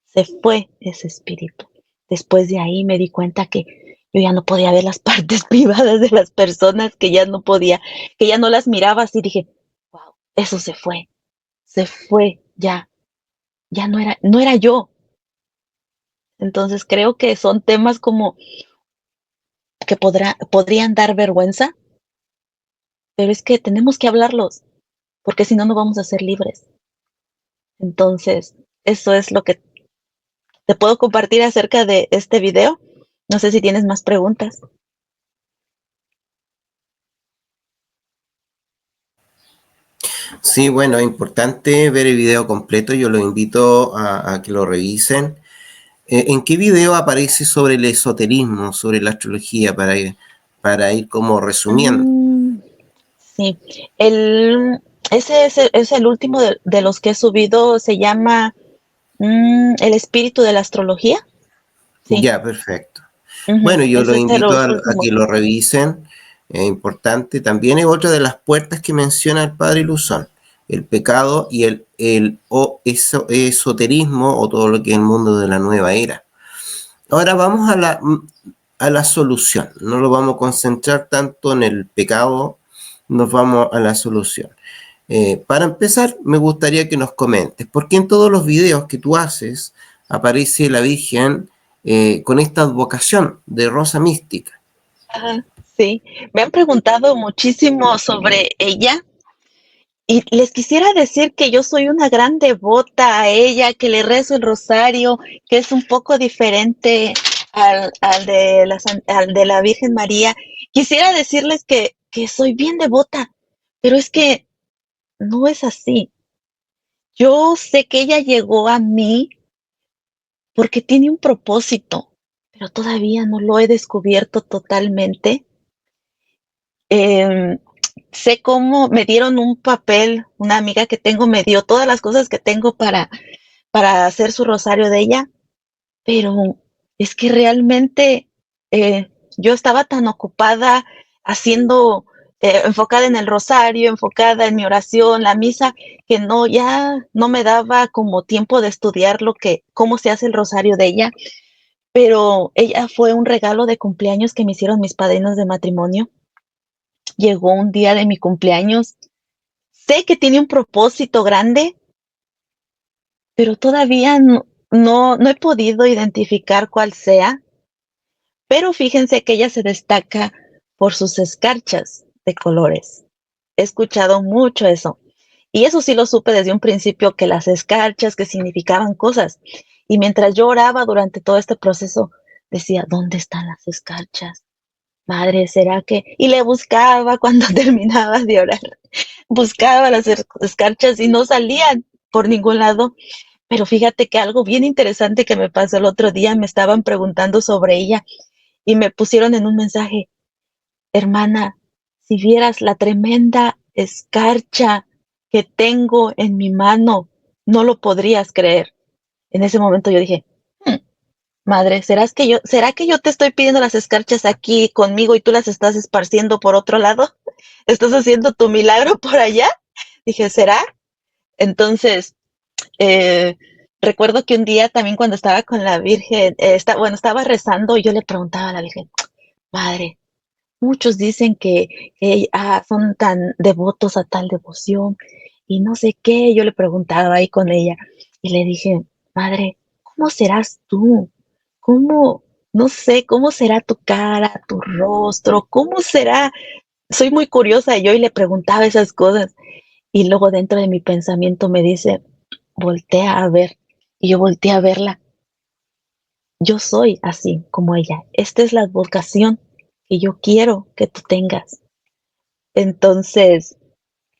Se fue ese espíritu. Después de ahí me di cuenta que yo ya no podía ver las partes privadas de las personas, que ya no las miraba así. Dije, wow, eso se fue, ya no era yo. Entonces creo que son temas como que podrían dar vergüenza, pero es que tenemos que hablarlos, porque si no, no vamos a ser libres. Entonces, eso es lo que te puedo compartir acerca de este video. No sé si tienes más preguntas. Sí, bueno, es importante ver el video completo. Yo los invito a que lo revisen. ¿En qué video aparece sobre el esoterismo, sobre la astrología, para ir como resumiendo? Mm, sí, ese es el último de los que he subido, se llama El espíritu de la astrología. Sí, Ya, perfecto. ujú, Bueno, yo ese los es de invito los a que últimos. lo revisen. Es importante. También es otra de las puertas que menciona el padre Luzón. El pecado y esoterismo o todo lo que es el mundo de la nueva era. Ahora vamos a la solución. No lo vamos a concentrar tanto en el pecado, nos vamos a la solución. Para empezar, me gustaría que nos comentes, ¿por qué en todos los videos que tú haces aparece la Virgen con esta advocación de rosa mística? Ajá, sí, me han preguntado muchísimo sobre ella y les quisiera decir que yo soy una gran devota a ella, que le rezo el rosario, que es un poco diferente al de la Virgen María. Quisiera decirles que soy bien devota, pero es que no es así. Yo sé que ella llegó a mí porque tiene un propósito, pero todavía no lo he descubierto totalmente. Em, Sé cómo me dieron un papel, una amiga que tengo me dio todas las cosas que tengo para hacer su rosario de ella, pero es que realmente yo estaba tan ocupada haciendo, enfocada en el rosario, enfocada en mi oración, la misa, que no, ya no me daba como tiempo de estudiar cómo se hace el rosario de ella, pero ella fue un regalo de cumpleaños que me hicieron mis padrinos de matrimonio. Llegó un día de mi cumpleaños. Sé que tiene un propósito grande, pero todavía no he podido identificar cuál sea. Pero fíjense que ella se destaca por sus escarchas de colores. He escuchado mucho eso. Y eso sí lo supe desde un principio, que las escarchas que significaban cosas. Y mientras yo oraba durante todo este proceso, decía, ¿dónde están las escarchas? Madre, ¿será que? Y le buscaba cuando terminaba de orar. Buscaba las escarchas y no salían por ningún lado. Pero fíjate que algo bien interesante que me pasó el otro día, me estaban preguntando sobre ella y me pusieron en un mensaje, hermana, si vieras la tremenda escarcha que tengo en mi mano, no lo podrías creer. En ese momento yo dije, madre, será que yo te estoy pidiendo las escarchas aquí conmigo y tú las estás esparciendo por otro lado? ¿Estás haciendo tu milagro por allá? Dije, ¿será? Entonces, eh, recuerdo que un día también cuando estaba con la Virgen, bueno, estaba rezando y yo le preguntaba a la Virgen, madre, muchos dicen que son tan devotos a tal devoción y no sé qué. Yo le preguntaba ahí con ella y le dije, madre, ¿cómo serás tú? ¿Cómo, no sé, cómo será tu cara, tu rostro? ¿Cómo será? Soy muy curiosa yo y le preguntaba esas cosas. Y luego dentro de mi pensamiento me dice, voltea a ver. Y yo volteé a verla. Yo soy así como ella. Esta es la vocación que yo quiero que tú tengas. Entonces,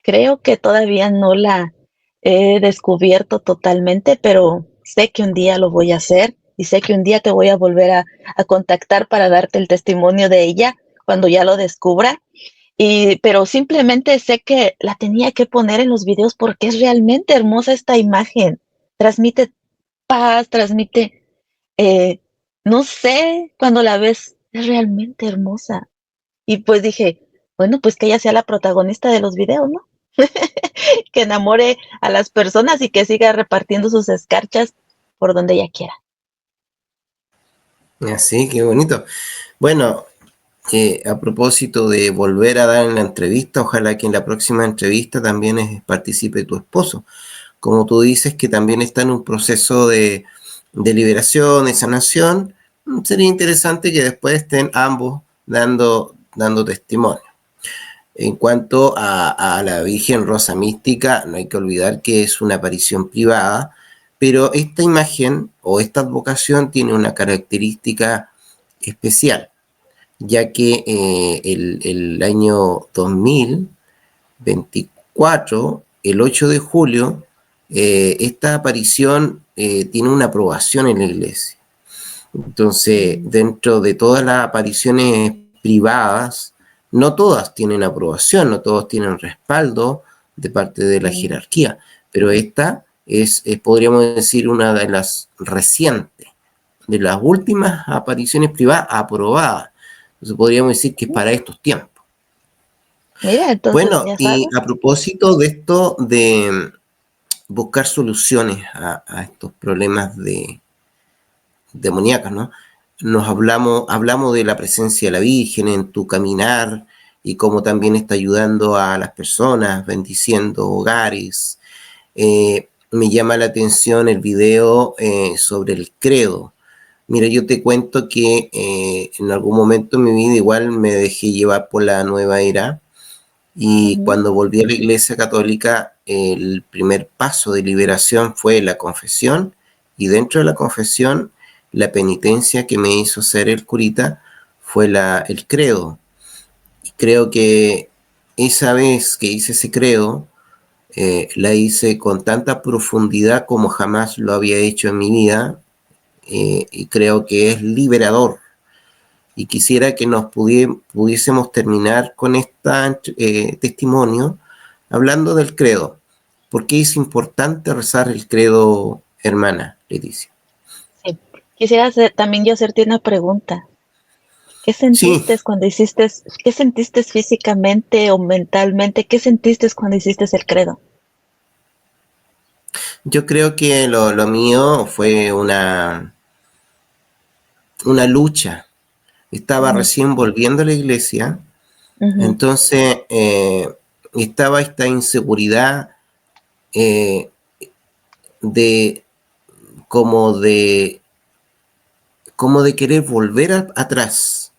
creo que todavía no la he descubierto totalmente, pero sé que un día lo voy a hacer y sé que un día te voy a volver a contactar para darte el testimonio de ella cuando ya lo descubra. Pero simplemente sé que la tenía que poner en los videos porque es realmente hermosa esta imagen. Transmite paz, transmite, eh, no sé, cuando la ves, es realmente hermosa. Y pues dije, bueno, pues que ella sea la protagonista de los videos, ¿no? Que enamore a las personas y que siga repartiendo sus escarchas por donde ella quiera. Así, qué bonito. Bueno, a propósito de volver a dar en la entrevista, ojalá que en la próxima entrevista también participe tu esposo. Como tú dices que también está en un proceso de liberación, de sanación, sería interesante que después estén ambos dando testimonio. En cuanto a la Virgen Rosa Mística, no hay que olvidar que es una aparición privada, pero esta imagen o esta advocación tiene una característica especial, ya que el año 2024, el 8 de julio, esta aparición tiene una aprobación en la iglesia. Entonces, dentro de todas las apariciones privadas, no todas tienen aprobación, no todos tienen respaldo de parte de la jerarquía, pero esta podríamos decir, una de las recientes, de las últimas apariciones privadas aprobadas. Entonces, podríamos decir que es para estos tiempos. Mira, entonces Bueno, ya y sabes. a propósito de esto de buscar soluciones a estos problemas demoníacas, ¿no? Hablamos de la presencia de la Virgen en tu caminar y cómo también está ayudando a las personas, bendiciendo hogares. Me llama la atención el video sobre el credo. Mira, yo te cuento que en algún momento en mi vida igual me dejé llevar por la nueva era y Ujú. cuando volví a la Iglesia Católica, el primer paso de liberación fue la confesión y dentro de la confesión la penitencia que me hizo ser el curita fue el credo. Y creo que esa vez que hice ese credo, la hice con tanta profundidad como jamás lo había hecho en mi vida, y creo que es liberador. Y quisiera que nos pudiésemos terminar con este testimonio hablando del credo. ¿Por qué es importante rezar el credo, hermana Leticia? Sí. Quisiera también yo hacerte una pregunta. ¿Qué Sí, sentiste cuando hiciste, qué sentiste físicamente o mentalmente? ¿Qué sentiste cuando hiciste el credo? yo creo que lo mío fue una lucha. Estaba Ujú, recién volviendo a la iglesia, ujú, entonces estaba esta inseguridad, eh, de como de como de querer volver atrás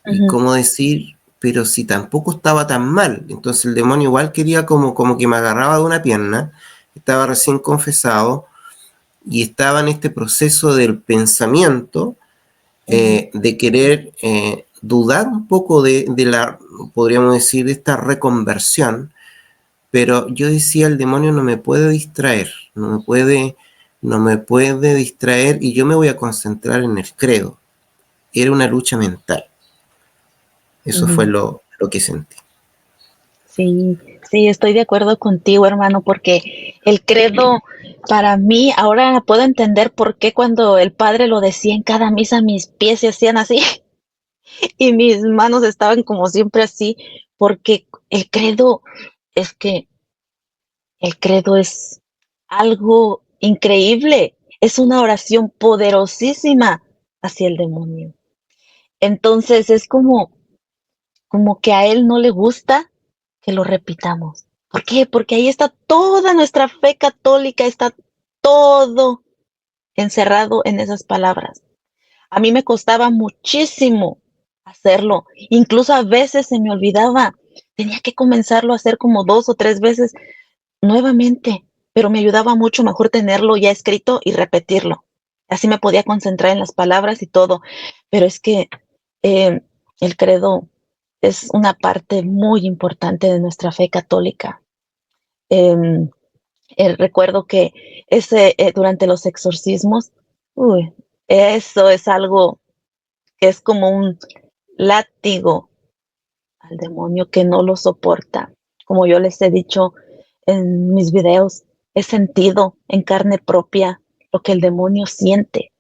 y ujú, como decir, pero si tampoco estaba tan mal. Entonces el demonio igual quería como que me agarraba de una pierna, estaba recién confesado y estaba en este proceso del pensamiento, ujú, de querer dudar un poco de la, podríamos decir, de esta reconversión, pero yo decía, el demonio no me puede distraer, no me puede distraer y yo me voy a concentrar en el credo. Era una lucha mental. Eso fue ujú. lo que sentí. Sí, sí, estoy de acuerdo contigo, hermano, porque el credo para mí, ahora puedo entender por qué cuando el padre lo decía en cada misa, mis pies se hacían así y mis manos estaban como siempre así, porque es que el credo es algo increíble, es una oración poderosísima hacia el demonio. Entonces es como que a él no le gusta que lo repitamos. ¿Por qué? Porque ahí está toda nuestra fe católica, está todo encerrado en esas palabras. A mí me costaba muchísimo hacerlo, incluso a veces se me olvidaba, tenía que comenzarlo a hacer como 2 o 3 veces nuevamente, pero me ayudaba mucho mejor tenerlo ya escrito y repetirlo. Así me podía concentrar en las palabras y todo, pero es que eh, el credo es una parte muy importante de nuestra fe católica. Em, recuerdo que durante los exorcismos, uy, eso es algo que es como un látigo al demonio que no lo soporta. Como yo les he dicho en mis videos, he sentido en carne propia lo que el demonio siente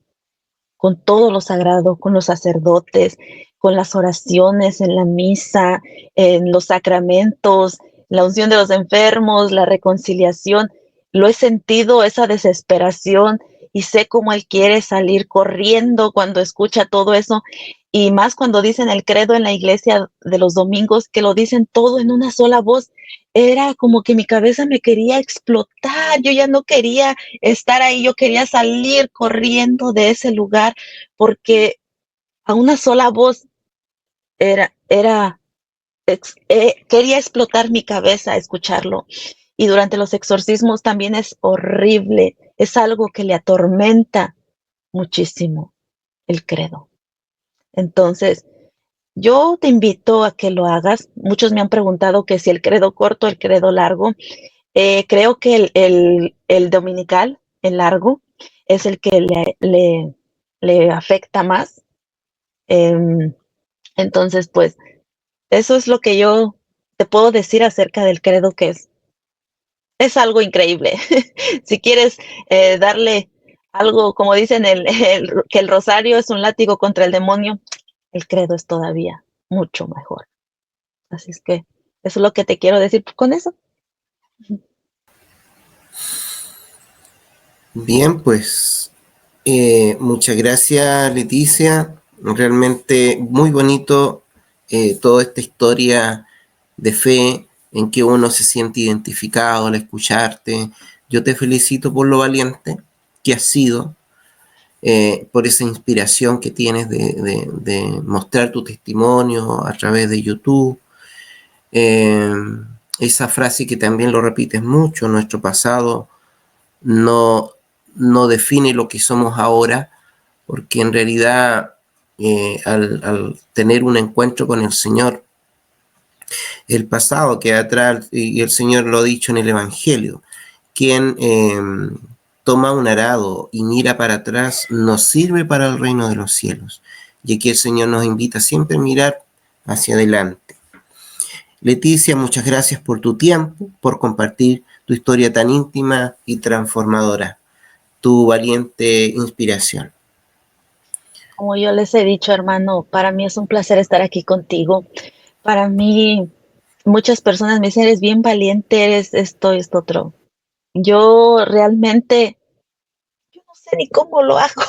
con todo lo sagrado, con los sacerdotes, con las oraciones en la misa, en los sacramentos, la unción de los enfermos, la reconciliación. Lo he sentido, esa desesperación, y sé cómo él quiere salir corriendo cuando escucha todo eso, y más cuando dicen el credo en la iglesia de los domingos, que lo dicen todo en una sola voz. Era como que mi cabeza me quería explotar, yo ya no quería estar ahí, yo quería salir corriendo de ese lugar porque a una sola voz era quería explotar mi cabeza escucharlo. Y durante los exorcismos también es horrible, es algo que le atormenta muchísimo el credo. Entonces, yo te invito a que lo hagas. Muchos me han preguntado que si el credo corto, el credo largo. Creo que el dominical, el largo, es el que le afecta más. Em, entonces, pues, eso es lo que yo te puedo decir acerca del credo, que es algo increíble. Si quieres darle algo, como dicen, que el rosario es un látigo contra el demonio, el credo es todavía mucho mejor. Así es que eso es lo que te quiero decir con eso. Bien, pues muchas gracias, Leticia. Realmente muy bonito, toda esta historia de fe en que uno se siente identificado al escucharte. Yo te felicito por lo valiente que has sido, por esa inspiración que tienes de mostrar tu testimonio a través de YouTube. Eh, esa frase que también lo repites mucho, nuestro pasado no, no define lo que somos ahora, porque en realidad al tener un encuentro con el Señor, el pasado queda atrás, y el Señor lo ha dicho en el Evangelio, quien toma un arado y mira para atrás no sirve para el reino de los cielos. Y aquí el Señor nos invita siempre a mirar hacia adelante. Leticia, muchas gracias por tu tiempo, por compartir tu historia tan íntima y transformadora, tu valiente inspiración. Como yo les he dicho, hermano, para mí es un placer estar aquí contigo. Para mí, muchas personas me dicen, eres bien valiente, eres esto, otro. Yo realmente, yo no sé ni cómo lo hago.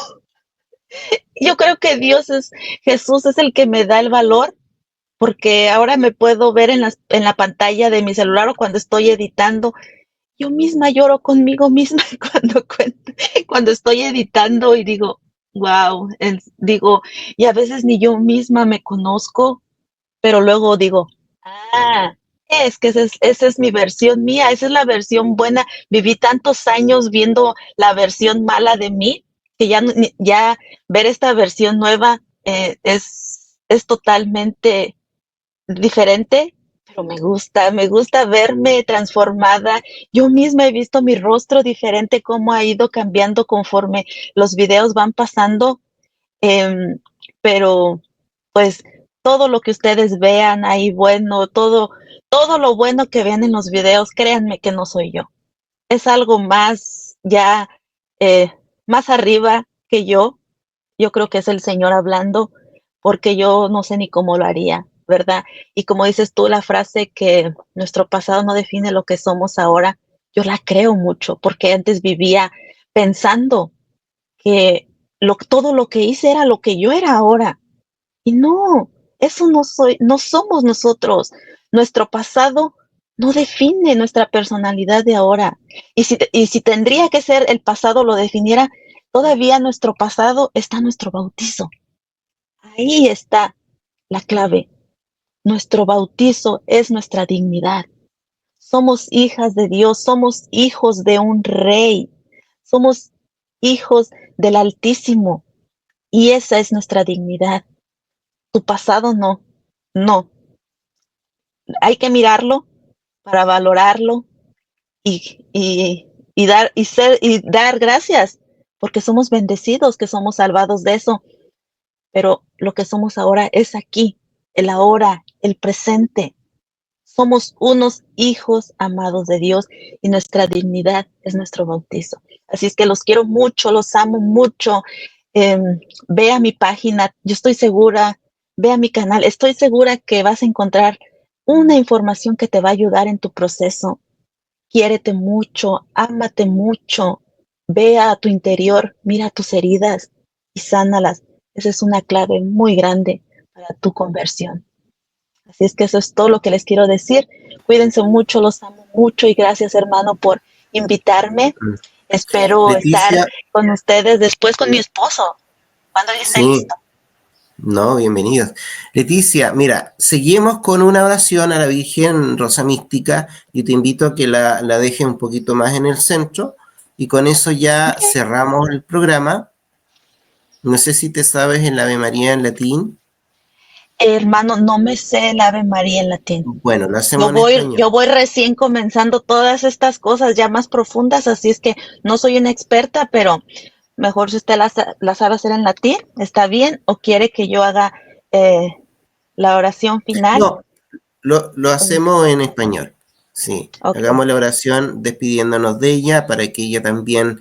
Yo creo que Jesús es el que me da el valor, porque ahora me puedo ver en la pantalla de mi celular o cuando estoy editando. Yo misma lloro conmigo misma cuando estoy editando y digo, wow, y a veces ni yo misma me conozco, pero luego digo, ah, es que esa es mi versión mía, esa es la versión buena. Viví tantos años viendo la versión mala de mí, que ya ver esta versión nueva es totalmente diferente, pero me gusta verme transformada. Yo misma he visto mi rostro diferente, cómo ha ido cambiando conforme los videos van pasando, em, pero pues todo lo que ustedes vean ahí bueno, todo lo bueno que ven en los videos, créanme que no soy yo. Es algo más ya, eh, más arriba que yo creo que es el Señor hablando, porque yo no sé ni cómo lo haría, ¿verdad? Y como dices tú, la frase que nuestro pasado no define lo que somos ahora, yo la creo mucho, porque antes vivía pensando que todo lo que hice era lo que yo era ahora. Y no, eso no somos nosotros. Nuestro pasado no define nuestra personalidad de ahora. Y si tendría que ser el pasado lo definiera, todavía nuestro pasado está nuestro bautizo. Ahí está la clave. Nuestro bautizo es nuestra dignidad. Somos hijas de Dios, somos hijos de un rey, somos hijos del Altísimo y esa es nuestra dignidad. Tu pasado no. Hay que mirarlo para valorarlo y dar gracias, porque somos bendecidos, que somos salvados de eso. Pero lo que somos ahora es aquí, el ahora, el presente. Somos unos hijos amados de Dios y nuestra dignidad es nuestro bautizo. Así es que los quiero mucho, los amo mucho. Eh, Ve a mi página, yo estoy segura, ve a mi canal, estoy segura que vas a encontrar una información que te va a ayudar en tu proceso. Quiérete mucho, ámate mucho, ve a tu interior, mira tus heridas y sánalas. Esa es una clave muy grande para tu conversión. Así es que eso es todo lo que les quiero decir. Cuídense mucho, los amo mucho y gracias, hermano, por invitarme. Espero estar Leticia, con ustedes después con mi esposo, cuando él esté sí, listo. no, bienvenidos. Leticia, mira, seguimos con una oración a la Virgen Rosa Mística. Yo te invito a que la dejes un poquito más en el centro y con eso ya Okay. cerramos el programa. No sé si te sabes el Ave María en latín. Hermano, no me sé el Ave María en latín. Bueno, lo hacemos en Yo español. voy recién comenzando todas estas cosas ya más profundas, así es que no soy una experta, pero mejor si usted la sabe hacer en latín, está bien, o quiere que yo haga eh, la oración final. No, lo hacemos en español. Sí, Ok. hagamos la oración despidiéndonos de ella para que ella también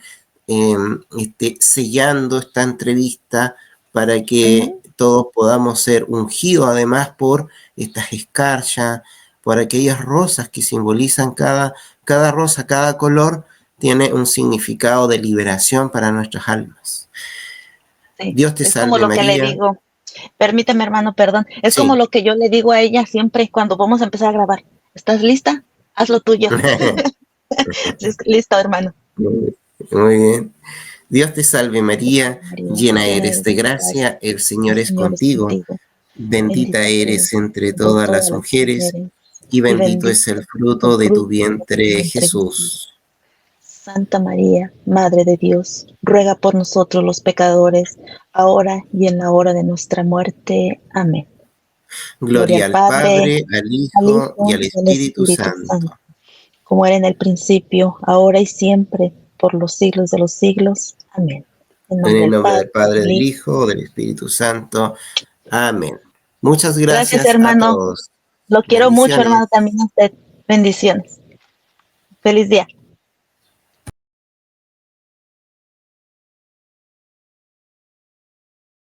esté sellando esta entrevista para que Ujú. todos podamos ser ungidos además por estas escarchas, por aquellas rosas que simbolizan cada rosa, cada color tiene un significado de liberación para nuestras almas. Sí, Dios te es como salve lo que le María. digo. Permíteme, hermano, perdón. Es como Sí. lo que yo le digo a ella siempre cuando vamos a empezar a grabar. ¿Estás lista? Haz lo tuyo. Listo, hermano. Muy bien. Dios te salve María, María, llena llena eres de eres de gracia, gracia, el el Señor es Señor es contigo, contigo. bendita Bendita eres eres entre entre todas todas las las mujeres mujeres y y bendito bendito es el el fruto de tu fruto de tu vientre vientre, Jesús. Jesús. Santa María, Madre de Dios, ruega por nosotros los pecadores, ahora y en la hora de nuestra muerte. Amén. Gloria Gloria al al Padre, Padre, al al Hijo y Hijo al y al Espíritu Espíritu Santo, Santo. como era en el principio, ahora y siempre, por los siglos de los siglos. Amén. En En nombre el del nombre Padre, del Padre, del del Hijo. Hijo, del Espíritu Santo. Amén. Muchas Gracias, gracias a hermano. todos. Lo quiero mucho, hermano, Bendiciones. también a usted. Bendiciones. Feliz día.